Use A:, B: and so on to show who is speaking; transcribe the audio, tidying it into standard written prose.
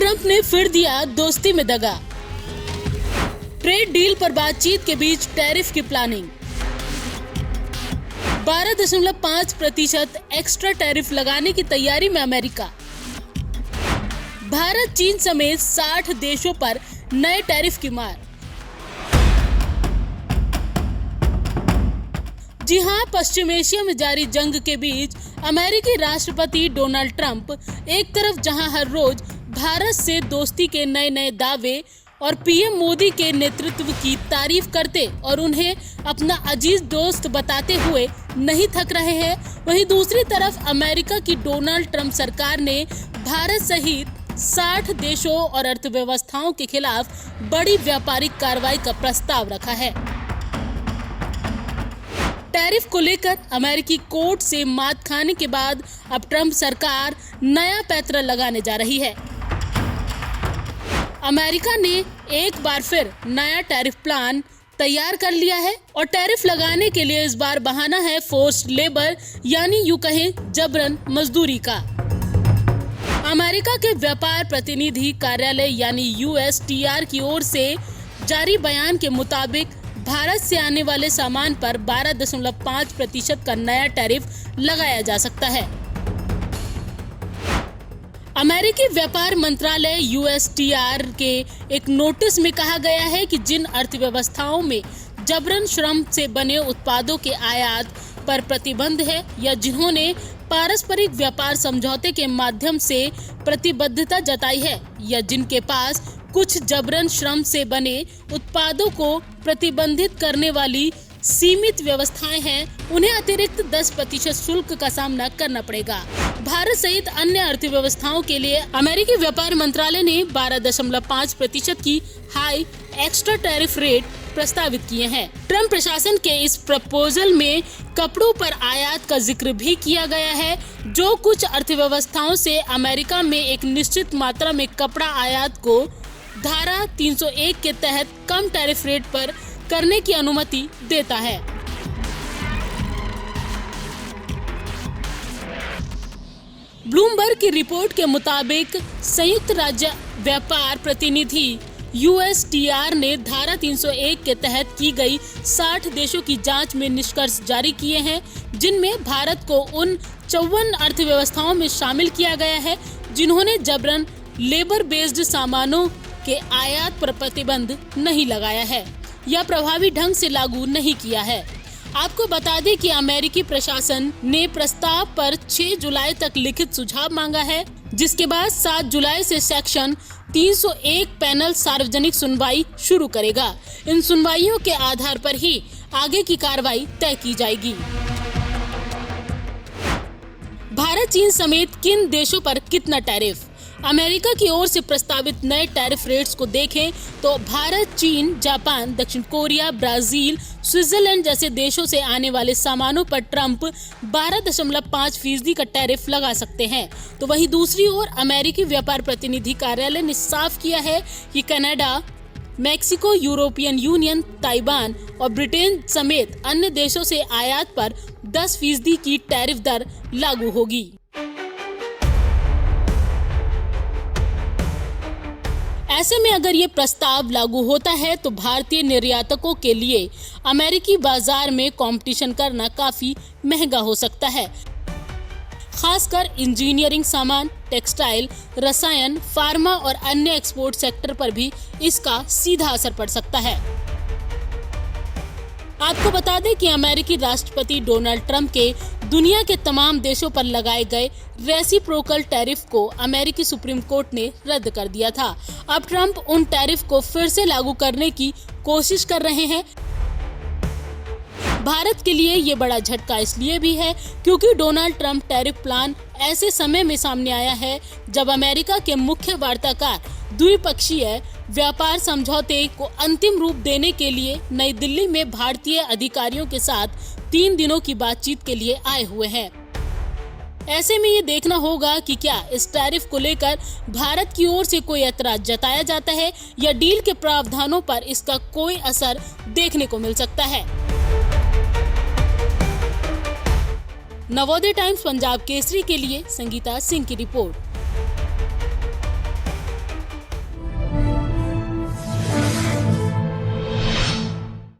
A: Trump ने फिर दिया दोस्ती में दगा। ट्रेड डील पर बातचीत के बीच टैरिफ की प्लानिंग। 12.5% एक्स्ट्रा टैरिफ लगाने की तैयारी में अमेरिका। भारत, चीन समेत 60 देशों पर नए टैरिफ की मार। जी हां, पश्चिम एशिया में जारी जंग के बीच अमेरिकी राष्ट्रपति डोनाल्ड ट्रंप एक तरफ जहां हर रोज भारत से दोस्ती के नए नए दावे और पीएम मोदी के नेतृत्व की तारीफ करते और उन्हें अपना अजीज दोस्त बताते हुए नहीं थक रहे हैं, वहीं दूसरी तरफ अमेरिका की डोनाल्ड ट्रंप सरकार ने भारत सहित 60 देशों और अर्थव्यवस्थाओं के खिलाफ बड़ी व्यापारिक कार्रवाई का प्रस्ताव रखा है। टैरिफ को लेकर अमेरिकी कोर्ट से मात खाने के बाद अब ट्रंप सरकार नया पैंतरा लगाने जा रही है। अमेरिका ने एक बार फिर नया टैरिफ प्लान तैयार कर लिया है और टैरिफ लगाने के लिए इस बार बहाना है फोर्स्ड लेबर, यानी यूं कहें जबरन मजदूरी का। अमेरिका के व्यापार प्रतिनिधि कार्यालय यानी USTR की ओर से जारी बयान के मुताबिक भारत से आने वाले सामान पर 12.5% का नया टैरिफ लगाया जा सकता है। अमेरिकी व्यापार मंत्रालय USTR के एक नोटिस में कहा गया है कि जिन अर्थव्यवस्थाओं में जबरन श्रम से बने उत्पादों के आयात पर प्रतिबंध है या जिन्होंने पारस्परिक व्यापार समझौते के माध्यम से प्रतिबद्धता जताई है या जिनके पास कुछ जबरन श्रम से बने उत्पादों को प्रतिबंधित करने वाली सीमित व्यवस्थाएं हैं, उन्हें अतिरिक्त 10% शुल्क का सामना करना पड़ेगा। भारत सहित अन्य अर्थव्यवस्थाओं के लिए अमेरिकी व्यापार मंत्रालय ने 12.5% की हाई एक्स्ट्रा टैरिफ रेट प्रस्तावित किए हैं। ट्रंप प्रशासन के इस प्रपोजल में कपड़ों पर आयात का जिक्र भी किया गया है, जो कुछ अर्थव्यवस्थाओं से अमेरिका में एक निश्चित मात्रा में कपड़ा आयात को धारा 301 के तहत कम टैरिफ रेट पर करने की अनुमति देता है। ब्लूमबर्ग की रिपोर्ट के मुताबिक संयुक्त राज्य व्यापार प्रतिनिधि USTR ने धारा 301 के तहत की गई 60 देशों की जांच में निष्कर्ष जारी किए हैं, जिनमें भारत को उन 54 अर्थव्यवस्थाओं में शामिल किया गया है जिन्होंने जबरन लेबर बेस्ड सामानों के आयात पर प्रतिबंध नहीं लगाया है या प्रभावी ढंग से लागू नहीं किया है। आपको बता दें कि अमेरिकी प्रशासन ने प्रस्ताव पर 6 जुलाई तक लिखित सुझाव मांगा है, जिसके बाद 7 जुलाई से सेक्शन 301 पैनल सार्वजनिक सुनवाई शुरू करेगा। इन सुनवाइयों के आधार पर ही आगे की कार्रवाई तय की जाएगी। भारत, चीन समेत किन देशों पर कितना टैरिफ? अमेरिका की ओर से प्रस्तावित नए टैरिफ रेट्स को देखें तो भारत, चीन, जापान, दक्षिण कोरिया, ब्राजील, स्विट्जरलैंड जैसे देशों से आने वाले सामानों पर ट्रंप 12.5% का टैरिफ लगा सकते हैं। तो वहीं दूसरी ओर अमेरिकी व्यापार प्रतिनिधि कार्यालय ने साफ किया है कि Canada, Mexico, European union, Taiwan और ब्रिटेन समेत अन्य देशों से आयात पर 10% की टैरिफ दर लागू होगी। ऐसे में अगर ये प्रस्ताव लागू होता है तो भारतीय निर्यातकों के लिए अमेरिकी बाजार में कंपटीशन करना काफी महंगा हो सकता है। खासकर इंजीनियरिंग सामान, टेक्सटाइल, रसायन, फार्मा और अन्य एक्सपोर्ट सेक्टर पर भी इसका सीधा असर पड़ सकता है। आपको बता दें कि अमेरिकी राष्ट्रपति डोनाल्ड ट्रंप के दुनिया के तमाम देशों पर लगाए गए रेसिप्रोकल टैरिफ को अमेरिकी सुप्रीम कोर्ट ने रद्द कर दिया था। अब ट्रंप उन टैरिफ को फिर से लागू करने की कोशिश कर रहे हैं। भारत के लिए ये बड़ा झटका इसलिए भी है क्योंकि डोनाल्ड ट्रंप टैरिफ प्लान ऐसे समय में सामने आया है जब अमेरिका के मुख्य वार्ताकार द्विपक्षीय व्यापार समझौते को अंतिम रूप देने के लिए नई दिल्ली में भारतीय अधिकारियों के साथ 3 दिनों की बातचीत के लिए आए हुए हैं। ऐसे में ये देखना होगा कि क्या इस टैरिफ को लेकर भारत की ओर से कोई ऐतराज जताया जाता है या डील के प्रावधानों पर इसका कोई असर देखने को मिल सकता है। नवोदय टाइम्स पंजाब केसरी के लिए संगीता सिंह की रिपोर्ट।